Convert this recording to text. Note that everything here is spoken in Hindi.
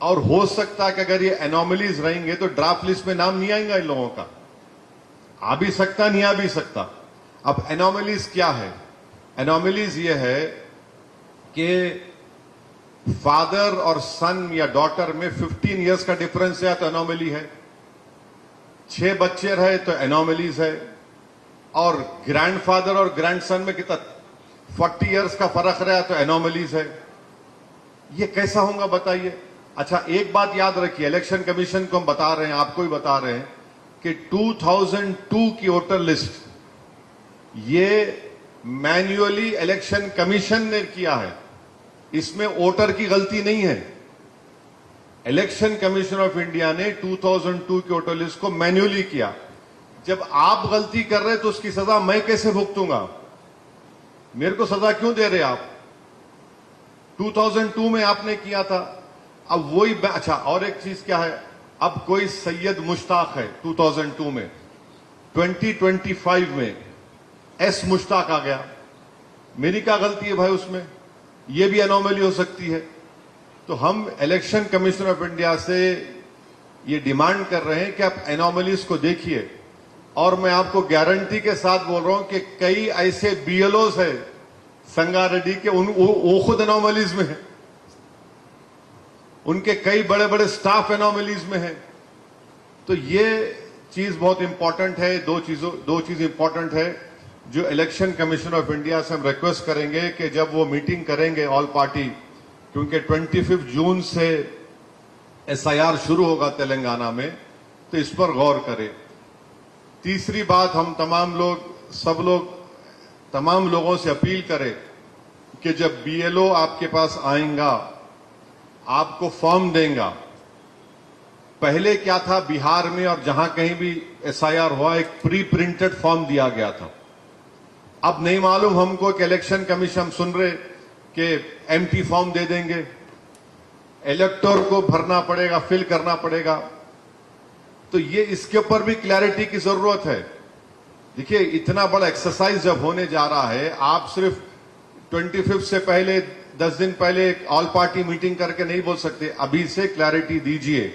और हो सकता है कि अगर ये एनोमलीज रहेंगे तो ड्राफ्ट लिस्ट में नाम नहीं आएगा इन लोगों का, आ भी सकता नहीं आ भी सकता। अब एनोमलीज क्या है? एनोमलीज ये है कि फादर और सन या डॉटर में 15 इयर्स का डिफरेंस है तो एनोमली है, 6 बच्चे रहे तो एनोमलीज है, और ग्रैंडफादर और ग्रैंडसन में कितना 40 इयर्स का फर्क रहा तो एनोमलीज है। ये कैसा होगा बताइए? अच्छा, एक बात याद रखिए, इलेक्शन कमीशन को हम बता रहे हैं, आपको भी बता रहे हैं कि 2002 की वोटर लिस्ट ये मैन्युअली इलेक्शन कमीशन ने किया है, इसमें वोटर की गलती नहीं है। इलेक्शन कमीशन ऑफ इंडिया ने 2002 की वोटर लिस्ट को मैन्युअली किया। जब आप गलती कर रहे तो उसकी सजा मैं कैसे भुगतूंगा? मेरे को सजा क्यों दे रहे आप? 2002 में आपने किया था, अब वही। अच्छा, और एक चीज क्या है, अब कोई सैयद मुश्ताक है 2002 में, 2025 में एस मुश्ताक आ गया, मेरी क्या गलती है भाई उसमें? ये भी एनोमली हो सकती है। तो हम इलेक्शन कमीशन ऑफ इंडिया से ये डिमांड कर रहे हैं कि आप एनोमलीज को देखिए, और मैं आपको गारंटी के साथ बोल रहा हूं कि कई ऐसे बीएलओस है संगारेड्डी के, वो खुद एनोमलीज में है, उनके कई बड़े बड़े स्टाफ एनोमलीज में है। तो ये चीज बहुत इंपॉर्टेंट है। दो चीज इंपॉर्टेंट है जो इलेक्शन कमीशन ऑफ इंडिया से हम रिक्वेस्ट करेंगे कि जब वो मीटिंग करेंगे ऑल पार्टी, क्योंकि 25 जून से एसआईआर शुरू होगा तेलंगाना में, तो इस पर गौर करें। तीसरी बात, हम तमाम लोगों से अपील करें कि जब बीएलओ आपके पास आएगा, आपको फॉर्म देगा, पहले क्या था बिहार में और जहां कहीं भी एसआईआर हुआ एक प्री प्रिंटेड फॉर्म दिया गया था। अब नहीं मालूम हमको कि इलेक्शन कमीशन, हम सुन रहे कि एम्प्टी फॉर्म दे देंगे, इलेक्टर को भरना पड़ेगा, फिल करना पड़ेगा। तो ये इसके ऊपर भी क्लैरिटी की जरूरत है। देखिए, इतना बड़ा एक्सरसाइज जब होने जा रहा है, आप सिर्फ 25 से पहले 10 दिन पहले ऑल पार्टी मीटिंग करके नहीं बोल सकते। अभी से क्लैरिटी दीजिए।